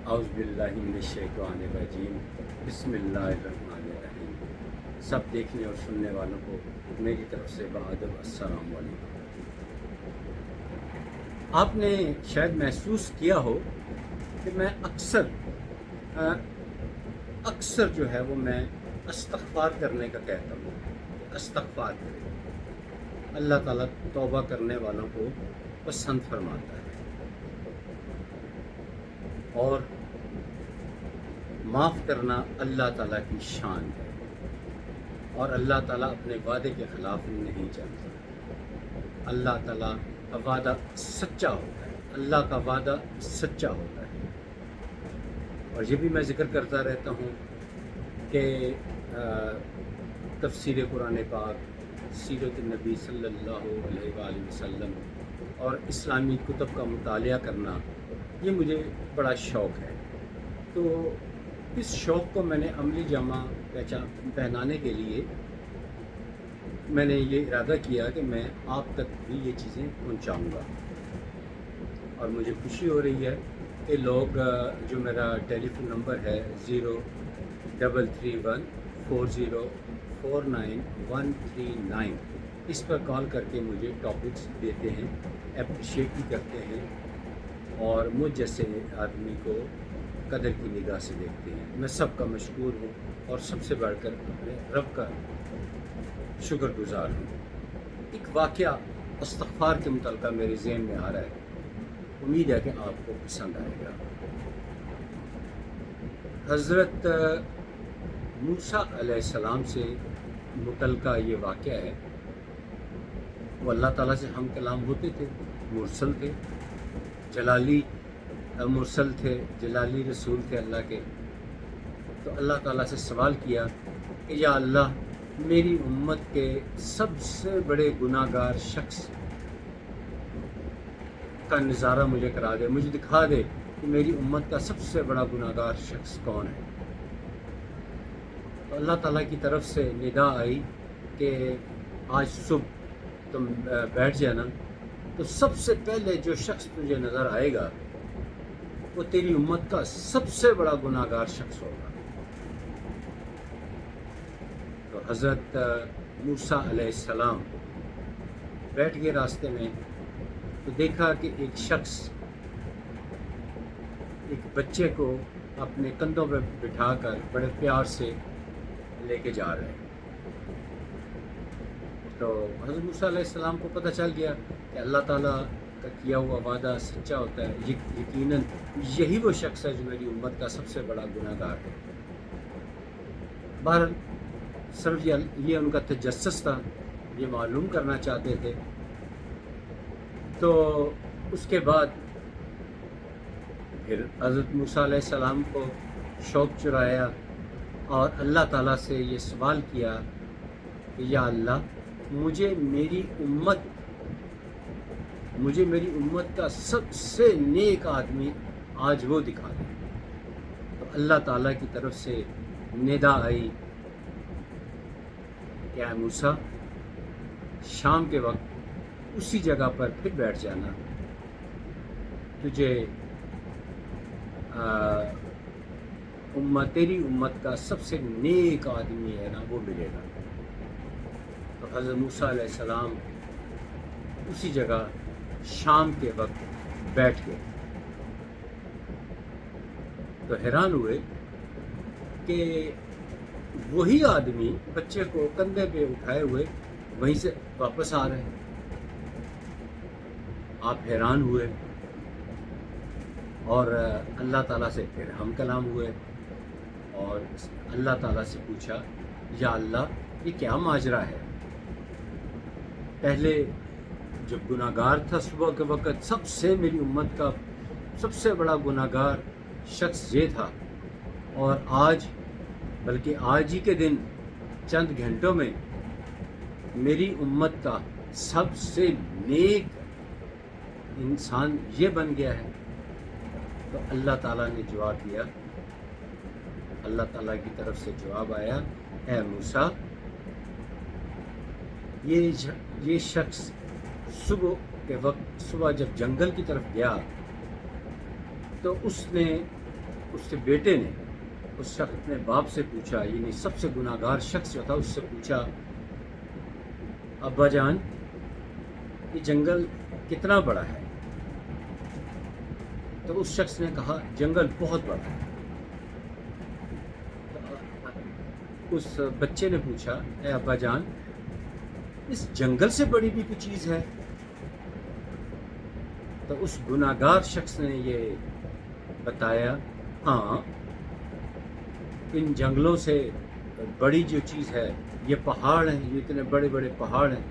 اعوذ باللہ من الشیطان الرجیم بسم اللہ الرحمن الرحیم۔ سب دیکھنے اور سننے والوں کو میری طرف سے بادب السلام علیکم۔ آپ نے شاید محسوس کیا ہو کہ میں اکثر جو ہے وہ میں استغفار کرنے کا کہتا ہوں، استغفار کریں۔ اللہ تعالیٰ توبہ کرنے والوں کو پسند فرماتا ہے اور معاف کرنا اللہ تعالیٰ کی شان ہے، اور اللہ تعالیٰ اپنے وعدے کے خلاف نہیں چلتا۔ اللہ تعالیٰ کا وعدہ سچا ہوتا ہے، اللہ کا وعدہ سچا ہوتا ہے۔ اور یہ بھی میں ذکر کرتا رہتا ہوں کہ تفسیر قرآن پاک، سیرت النبی صلی اللہ علیہ وآلہ وسلم اور اسلامی کتب کا مطالعہ کرنا یہ مجھے بڑا شوق ہے۔ تو اس شوق کو میں نے عملی جامہ پہنانے کے لیے میں نے یہ ارادہ کیا کہ میں آپ تک بھی یہ چیزیں پہنچاؤں گا، اور مجھے خوشی ہو رہی ہے کہ لوگ جو میرا ٹیلی فون نمبر ہے 0314049139 اس پر کال کر کے مجھے ٹاپکس دیتے ہیں، اپریشیٹ بھی کرتے ہیں، اور مجھ جیسے آدمی کو قدر کی نگاہ سے دیکھتے ہیں۔ میں سب کا مشکور ہوں اور سب سے بڑھ کر اپنے رب کا شکر گزار ہوں۔ ایک واقعہ استغفار کے متعلقہ میرے ذہن میں آ رہا ہے، امید ہے کہ آپ کو پسند آئے گا۔ حضرت موسیٰ علیہ السلام سے متعلقہ یہ واقعہ ہے۔ وہ اللہ تعالیٰ سے ہم کلام ہوتے تھے، مرسل تھے، جلالی مرسل تھے، جلالی رسول تھے اللہ کے۔ تو اللہ تعالیٰ سے سوال کیا کہ یا اللہ، میری امت کے سب سے بڑے گناہ گار شخص کا نظارہ مجھے کرا دے، مجھے دکھا دے کہ میری امت کا سب سے بڑا گناہ گار شخص کون ہے۔ تو اللہ تعالیٰ کی طرف سے ندا آئی کہ آج صبح تم بیٹھ جانا، تو سب سے پہلے جو شخص تجھے نظر آئے گا وہ تیری امت کا سب سے بڑا گناہ گار شخص ہوگا۔ تو حضرت موسیٰ علیہ السلام بیٹھ گئے راستے میں، تو دیکھا کہ ایک شخص ایک بچے کو اپنے کندھوں پہ بٹھا کر بڑے پیار سے لے کے جا رہے ہیں۔ تو حضرت موسیٰ علیہ السلام کو پتہ چل گیا کہ اللہ تعالیٰ کا کیا ہوا وعدہ سچا ہوتا ہے، یقیناً یہی وہ شخص ہے جو میری امت کا سب سے بڑا گناہ گار ہے۔ بہرحال صرف یہ ان کا تجسس تھا، یہ معلوم کرنا چاہتے تھے۔ تو اس کے بعد پھر حضرت موسیٰ علیہ السلام کو شوق چرایا اور اللہ تعالیٰ سے یہ سوال کیا کہ یا اللہ، مجھے میری امت کا سب سے نیک آدمی آج وہ دکھا دے۔ تو اللہ تعالیٰ کی طرف سے ندا آئی کہ اے موسیٰ، شام کے وقت اسی جگہ پر پھر بیٹھ جانا، تجھے تیری امت کا سب سے نیک آدمی ہے نا وہ ملے گا۔ تو حضرت موسیٰ علیہ السلام اسی جگہ شام کے وقت بیٹھ گئے۔ تو حیران ہوئے کہ وہی آدمی بچے کو کندھے پہ اٹھائے ہوئے وہیں سے واپس آ رہے ہیں۔ آپ حیران ہوئے اور اللہ تعالیٰ سے پھر ہم کلام ہوئے اور اللہ تعالیٰ سے پوچھا یا اللہ، یہ کیا ماجرا ہے؟ پہلے جب گناہ گار تھا صبح کے وقت، سب سے میری امت کا سب سے بڑا گناہ گار شخص یہ تھا، اور آج بلکہ آج ہی کے دن چند گھنٹوں میں میری امت کا سب سے نیک انسان یہ بن گیا ہے۔ تو اللہ تعالیٰ نے جواب دیا، اللہ تعالیٰ کی طرف سے جواب آیا، اے موسیٰ، یہ شخص صبح جب جنگل کی طرف گیا تو اس نے اس کے بیٹے نے اس شخص اپنے باپ سے پوچھا، یعنی سب سے گناہگار شخص جو تھا اس سے پوچھا، ابا جان یہ جنگل کتنا بڑا ہے؟ تو اس شخص نے کہا جنگل بہت بڑا ہے۔ اس بچے نے پوچھا، اے ابا جان اس جنگل سے بڑی بھی کوئی چیز ہے؟ تو اس گناہگار شخص نے یہ بتایا، ہاں ان جنگلوں سے بڑی جو چیز ہے یہ پہاڑ ہیں، یہ اتنے بڑے بڑے پہاڑ ہیں۔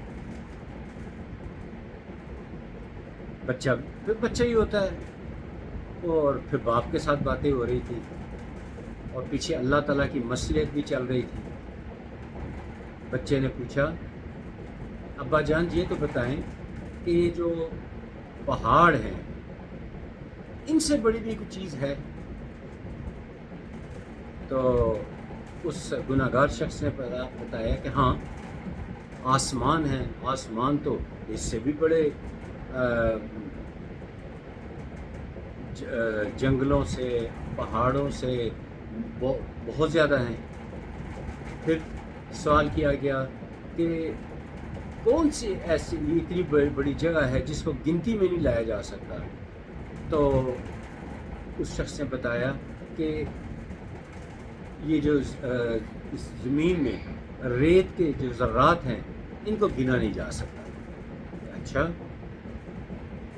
پھر بچہ ہی ہوتا ہے، اور پھر باپ کے ساتھ باتیں ہو رہی تھی اور پیچھے اللہ تعالیٰ کی مصلحت بھی چل رہی تھی۔ بچے نے پوچھا، ابا جان یہ تو بتائیں کہ یہ جو پہاڑ ہیں ان سے بڑی بھی کوئی چیز ہے؟ تو اس گناہگار شخص نے بتایا کہ ہاں آسمان ہے، آسمان تو اس سے بھی بڑے جنگلوں سے پہاڑوں سے بہت زیادہ ہیں۔ پھر سوال کیا گیا کہ کون سی ایسی اتنی بڑی جگہ ہے جس کو گنتی میں نہیں لایا جا سکتا؟ تو اس شخص نے بتایا کہ یہ جو اس زمین میں ریت کے جو ذرات ہیں ان کو گنا نہیں جا سکتا۔ اچھا،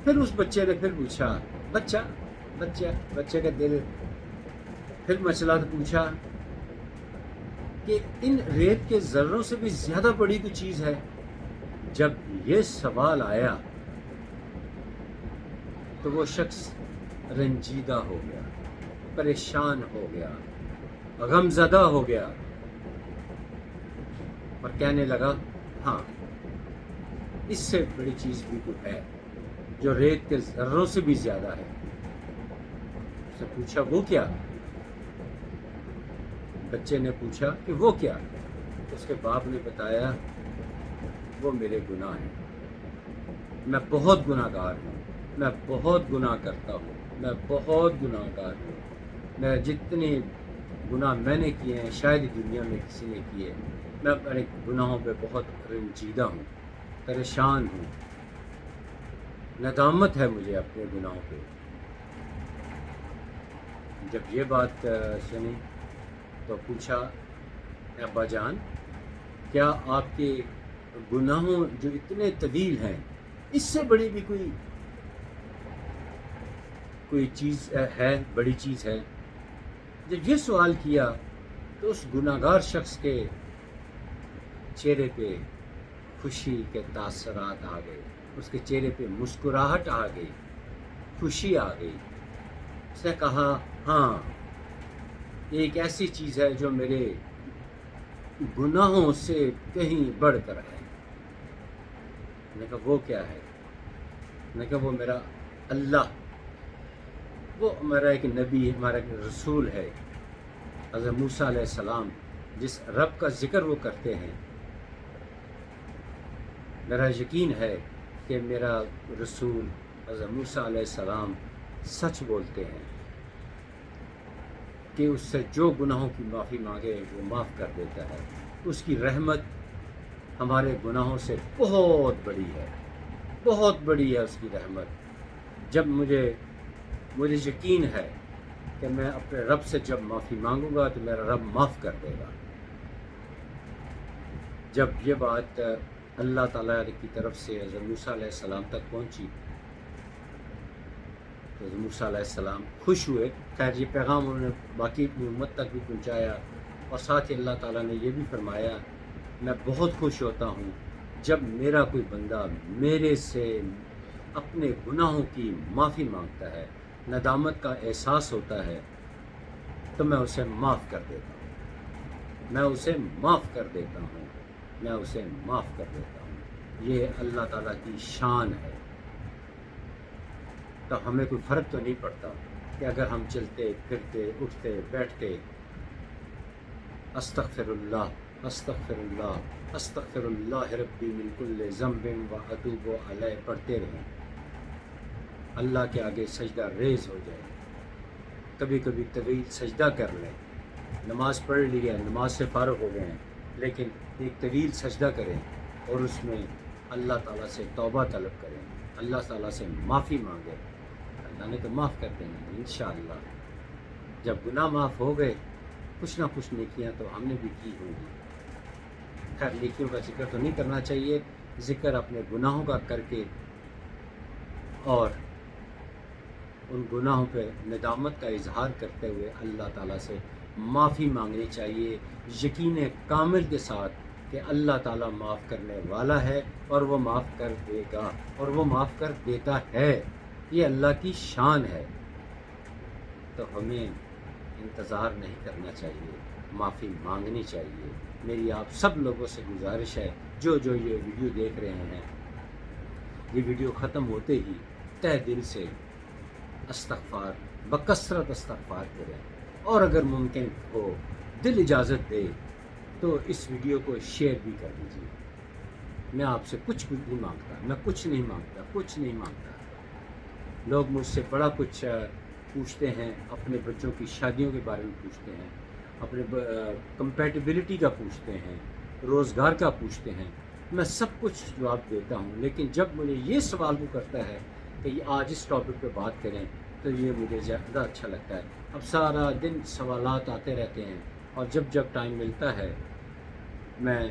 پھر اس بچے نے پھر پوچھا، بچے کا دل پھر مچلا تو پوچھا کہ ان ریت کے ذروں سے بھی زیادہ بڑی کوئی چیز ہے؟ جب یہ سوال آیا تو وہ شخص رنجیدہ ہو گیا، پریشان ہو گیا، غم زدہ ہو گیا اور کہنے لگا، ہاں اس سے بڑی چیز بھی کوئی ہے جو ریت کے ذروں سے بھی زیادہ ہے۔ اس سے پوچھا وہ کیا؟ بچے نے پوچھا کہ وہ کیا؟ اس کے باپ نے بتایا، وہ میرے گناہ ہیں، میں بہت گناہگار ہوں، میں بہت گناہ کرتا ہوں، میں بہت گناہگار ہوں، میں جتنے گناہ میں نے کیے ہیں شاید دنیا میں کسی نے کیے، میں اپنے گناہوں پہ بہت رنجیدہ ہوں، پریشان ہوں، ندامت ہے مجھے اپنے گناہوں پہ۔ جب یہ بات سنی تو پوچھا، ابا جان کیا آپ کے گناہوں جو اتنے طویل ہیں اس سے بڑی بھی کوئی چیز ہے، بڑی چیز ہے؟ جب یہ سوال کیا تو اس گناہگار شخص کے چہرے پہ خوشی کے تاثرات آ گئے، اس کے چہرے پہ مسکراہٹ آ گئی، خوشی آ گئی۔ اس نے کہا، ہاں ایک ایسی چیز ہے جو میرے گناہوں سے کہیں بڑھ کر ہے۔ میں نے کہا وہ کیا ہے؟ میں نے کہا وہ میرا اللہ، وہ ہمارا ایک نبی، ہمارا ایک رسول ہے، حضرت موسیٰ علیہ السلام، جس رب کا ذکر وہ کرتے ہیں۔ میرا یقین ہے کہ میرا رسول حضرت موسیٰ علیہ السلام سچ بولتے ہیں کہ اس سے جو گناہوں کی معافی مانگے وہ معاف کر دیتا ہے۔ اس کی رحمت ہمارے گناہوں سے بہت بڑی ہے، بہت بڑی ہے اس کی رحمت۔ جب مجھے یقین ہے کہ میں اپنے رب سے جب معافی مانگوں گا تو میرا رب معاف کر دے گا۔ جب یہ بات اللہ تعالیٰ کی طرف سے حضرت موسیٰ علیہ السلام تک پہنچی تو حضرت موسیٰ علیہ السلام خوش ہوئے۔ خیر یہ پیغام انہوں نے باقی امت تک بھی پہنچایا، اور ساتھ ہی اللہ تعالیٰ نے یہ بھی فرمایا، میں بہت خوش ہوتا ہوں جب میرا کوئی بندہ میرے سے اپنے گناہوں کی معافی مانگتا ہے، ندامت کا احساس ہوتا ہے، تو میں اسے معاف کر دیتا ہوں، میں اسے معاف کر دیتا ہوں، میں اسے معاف کر دیتا ہوں۔ یہ اللہ تعالیٰ کی شان ہے۔ تو ہمیں کوئی فرق تو نہیں پڑتا کہ اگر ہم چلتے پھرتے اٹھتے بیٹھتے استغفر اللہ استغفر اللہ استغفر اللہ ربی من کل ذنب و اتوب علیہ پڑھتے رہیں، اللہ کے آگے سجدہ ریز ہو جائے، کبھی کبھی طویل سجدہ کر لیں، نماز پڑھ لی ہے، نماز سے فارغ ہو گئے ہیں، لیکن ایک طویل سجدہ کریں اور اس میں اللہ تعالیٰ سے توبہ طلب کریں، اللہ تعالیٰ سے معافی مانگیں، اللہ نے تو معاف کر دینا ہے انشاءاللہ۔ جب گناہ معاف ہو گئے، کچھ نہ کچھ نیکیاں تو ہم نے بھی کی ہوں گی۔ خیر نیکیوں کا ذکر تو نہیں کرنا چاہیے، ذکر اپنے گناہوں کا کر کے اور ان گناہوں پہ ندامت کا اظہار کرتے ہوئے اللہ تعالیٰ سے معافی مانگنی چاہیے، یقین کامل کے ساتھ کہ اللہ تعالیٰ معاف کرنے والا ہے اور وہ معاف کر دے گا اور وہ معاف کر دیتا ہے، یہ اللہ کی شان ہے۔ تو ہمیں انتظار نہیں کرنا چاہیے، معافی مانگنی چاہیے۔ میری آپ سب لوگوں سے گزارش ہے جو یہ ویڈیو دیکھ رہے ہیں، یہ ویڈیو ختم ہوتے ہی تہ دل سے استغفار بکثرت استغفار کریں، اور اگر ممکن ہو دل اجازت دے تو اس ویڈیو کو شیئر بھی کر دیجیے۔ میں آپ سے کچھ بھی نہیں مانگتا، میں کچھ نہیں مانگتا۔ لوگ مجھ سے بڑا کچھ پوچھتے ہیں، اپنے بچوں کی شادیوں کے بارے میں پوچھتے ہیں، اپنے کمپیٹیبلٹی کا پوچھتے ہیں، روزگار کا پوچھتے ہیں، میں سب کچھ جواب دیتا ہوں، لیکن جب مجھے یہ سوال وہ کرتا ہے کہ آج اس ٹاپک پہ بات کریں تو یہ مجھے زیادہ اچھا لگتا ہے۔ اب سارا دن سوالات آتے رہتے ہیں اور جب ٹائم ملتا ہے میں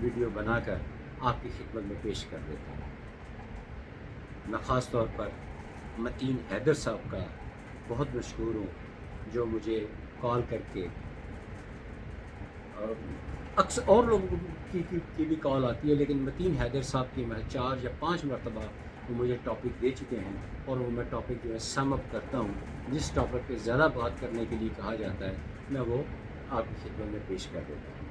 ویڈیو بنا کر آپ کی خدمت میں پیش کر دیتا ہوں۔ میں خاص طور پر متین حیدر صاحب کا بہت مشہور ہوں، جو مجھے کال کر کے اکثر اور لوگوں کی بھی کال آتی ہے، لیکن متین حیدر صاحب کی میں 4 یا 5 مرتبہ وہ مجھے ٹاپک دے چکے ہیں اور وہ میں ٹاپک جو ہے سم اپ کرتا ہوں۔ جس ٹاپک پہ زیادہ بات کرنے کے لیے کہا جاتا ہے میں وہ آپ کی خدمت میں پیش کر دیتا ہوں۔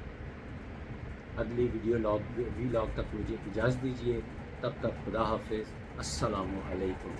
اگلی وی لاگ تک مجھے اجازت دیجیے، تب تک خدا حافظ، السلام علیکم۔